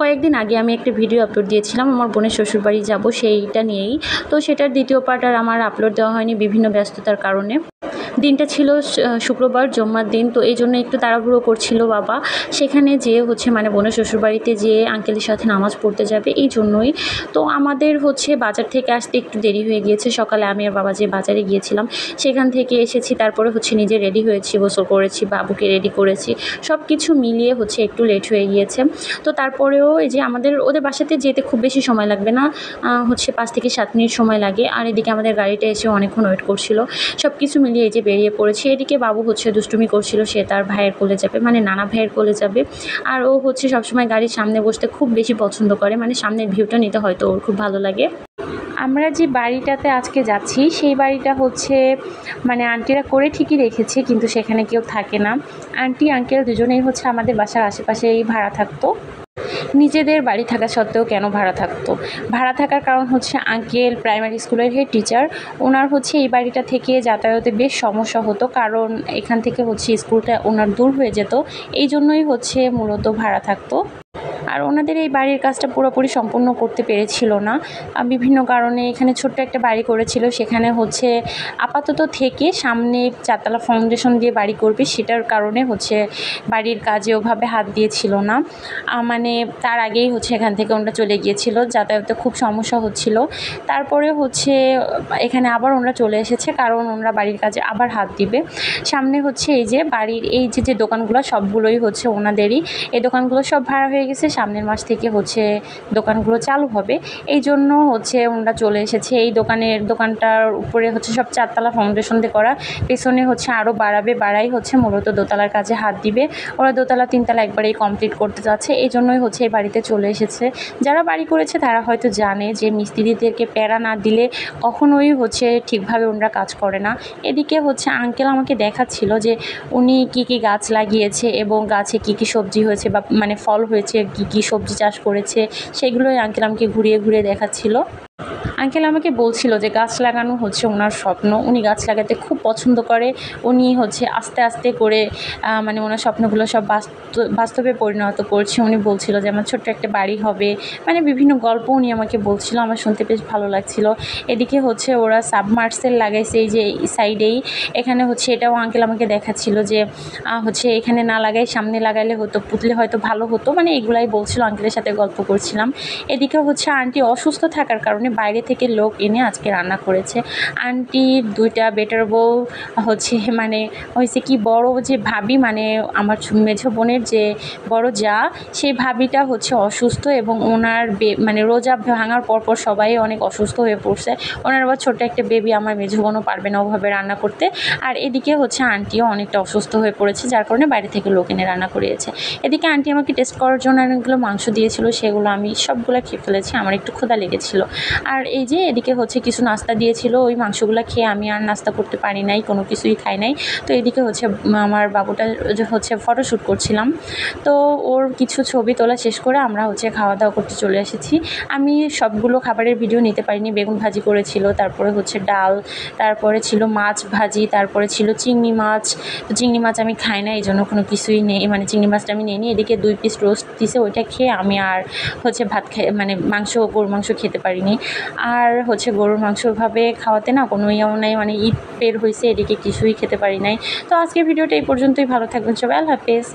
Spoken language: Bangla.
কয়েকদিন আগে আমি একটা ভিডিও আপলোড দিয়েছিলাম আমার বোনের শ্বশুরবাড়ি যাব সেইটা নিয়েই। তো সেটার দ্বিতীয় পার্ট আর আমার আপলোড দেওয়া হয়নি বিভিন্ন ব্যস্ততার কারণে। দিনটা ছিল শুক্রবার, জুম্মার দিন। তো এই জন্য একটু তাড়াহুড়ো করছিল বাবা। সেখানে যেয়ে মানে বোনের শ্বশুরবাড়িতে যেয়ে আঙ্কেলের সাথে নামাজ পড়তে যাবে, এই জন্যই। তো আমাদের বাজার থেকে আসতে একটু দেরি হয়ে গিয়েছে। সকালে আমি আর বাবা যে বাজারে গিয়েছিলাম, সেখান থেকে এসেছি। তারপরে নিজে রেডি হয়েছি, গোসল করেছি, বাবুকে রেডি করেছি। সব কিছু মিলিয়ে একটু লেট হয়ে গিয়েছে। তো তারপরেও এই যে ওদের বাসাতে যেতে খুব বেশি সময় লাগবে না, 5 থেকে 7 মিনিট সময় লাগে। আর এদিকে আমাদের গাড়িটা এসে অনেকক্ষণ ওয়েট করছিল। সব কিছু মিলিয়ে এই যে বেরিয়ে পড়েছি। এদিকে বাবু দুষ্টুমি করছিল, সে তার ভাইয়ের কোলে যাবে, মানে নানা ভাইয়ের কোলে যাবে। আর ও সবসময় গাড়ির সামনে বসতে খুব বেশি পছন্দ করে, মানে সামনের ভিউটা নিতে হয়তো ওর খুব ভালো লাগে। আমরা যে বাড়িটাতে আজকে যাচ্ছি সেই বাড়িটা মানে আন্টিরা করে ঠিকই রেখেছে, কিন্তু সেখানে কেউ থাকে না। আন্টি আঙ্কেল দুজনেই আমাদের বাসার আশেপাশেই ভাড়া থাকতো। নিজেদের বাড়ি থাকা সত্ত্বেও কেন ভাড়া থাকতো? ভাড়া থাকার কারণ আঙ্কেল প্রাইমারি স্কুলের হেড টিচার। ওনার এই বাড়িটা থেকে যাতায়াতে বেশ সমস্যা হতো, কারণ এখান থেকে স্কুলটা ওনার দূর হয়ে যেত। এই জন্যই মূলত ভাড়া থাকতো। আর ওনাদের এই বাড়ির কাজটা পুরোপুরি সম্পূর্ণ করতে পেরেছিল না বিভিন্ন কারণে। এখানে ছোট্ট একটা বাড়ি করেছিল, সেখানে আপাতত থেকে সামনে 4 তলা ফাউন্ডেশন দিয়ে বাড়ি করবে, সেটার কারণে বাড়ির কাজে ওভাবে হাত দিয়েছিল না। মানে তার আগেই এখান থেকে ওনারা চলে গিয়েছিল, যাতায়াতে খুব সমস্যা হচ্ছিল। তারপরে এখানে আবার ওনারা চলে এসেছে, কারণ ওনারা বাড়ির কাজে আবার হাত দিবে। সামনে এই যে বাড়ির এই যে দোকানগুলো সবগুলোই ওনাদেরই। এই দোকানগুলো সব ভাড়া হয়ে গেছে, সামনের মাস থেকে দোকানগুলো চালু হবে। এই জন্য ওনারা চলে এসেছে। এই দোকানটার উপরে সব 4 তলা ফাউন্ডেশন দিয়ে করা, পেছনে আরও বাড়াই মূলত দোতলার কাজে হাত দিবে। ওরা 2 তলা 3 তলা একবারেই কমপ্লিট করতে যাচ্ছে, এই জন্যই এই বাড়িতে চলে এসেছে। যারা বাড়ি করেছে তারা হয়তো জানে যে মিস্ত্রিদেরকে প্যারা না দিলে কখনোই ঠিকভাবে ওনারা কাজ করে না। এদিকে আঙ্কেল আমাকে দেখাচ্ছিল যে উনি কি গাছ লাগিয়েছে এবং গাছে কি সবজি হয়েছে বা মানে ফল হয়েছে, কি সবজি চাষ করেছে, সেগুলোই আঙ্কেল আমাকে ঘুরিয়ে ঘুরিয়ে দেখাচ্ছিল। আঙ্কেল আমাকে বলছিল যে গাছ লাগানো ওনার স্বপ্ন, উনি গাছ লাগাতে খুব পছন্দ করে। উনি আস্তে আস্তে করে মানে ওনার স্বপ্নগুলো সব বাস্তবে পরিণত করছে। উনি বলছিল যে আমার ছোট্ট একটা বাড়ি হবে, মানে বিভিন্ন গল্প উনি আমাকে বলছিল, আমার শুনতে বেশ ভালো লাগছিল। এদিকে ওরা সাবমার্সেল লাগাইছে এই যে সাইডেই, এখানে এটাও আঙ্কেল আমাকে দেখাচ্ছিল যে এখানে না লাগাই সামনে লাগাইলে পুতলে হয়তো ভালো হতো, মানে এগুলাই বলছিল। আঙ্কেলের সাথে গল্প করছিলাম। এদিকে আন্টি অসুস্থ থাকার কারণে বাইরে থেকে লোক এনে আজকে রান্না করেছে। আন্টির 2টা বেটার বউ মানে হয়েছে কি, বড় যে ভাবি, মানে আমার মেঝো বোনের যে বড় যা, সেই ভাবিটা অসুস্থ এবং ওনার মানে রোজা ভাঙার পরপর সবাই অনেক অসুস্থ হয়ে পড়ছে। ওনার আবার ছোট্ট একটা বেবি, আমার মেঝো বোনও পারবে না ওভাবে রান্না করতে। আর এদিকে আন্টিও অনেকটা অসুস্থ হয়ে পড়েছে, যার কারণে বাইরে থেকে লোক এনে রান্না করিয়েছে। এদিকে আন্টি আমাকে টেস্ট করার জন্য অনেকগুলো মাংস দিয়েছিল, সেগুলো আমি সবগুলো খেয়ে ফেলেছি, আমার একটু ক্ষুধা লেগেছিল। আর এই যে এদিকে কিছু নাস্তা দিয়েছিল, ওই মাংসগুলো খেয়ে আমি আর নাস্তা করতে পারি নাই, কোনো কিছুই খাই নাই। তো এদিকে আমার বাবুটা ফটোশ্যুট করছিলাম। তো ওর কিছু ছবি তোলা শেষ করে আমরা খাওয়া দাওয়া করতে চলে এসেছি। আমি সবগুলো খাবারের ভিডিও নিতে পারিনি। বেগুন ভাজি করেছিল, তারপরে ডাল, তারপরে ছিল মাছ ভাজি, তারপরে ছিল চিংড়ি মাছ। তো চিংড়ি মাছ আমি খাই না, এই জন্য কোনো কিছুই নেই, মানে চিংড়ি মাছটা আমি নিইনি। এদিকে 2 পিস রোস্ট দিছে, ওইটা খেয়ে আমি আর ভাত মানে গরুর মাংস খেতে পারিনি। আর গরুর মাংস ওইভাবে খাওয়াতে না কোনো ইয়েও নাই, মানে ঈদ বের হয়েছে, এদিকে কিছুই খেতে পারি নাই। তো আজকের ভিডিওটা এই পর্যন্তই। ভালো থাকবেন সবাই, আল্লাহ হাফেজ।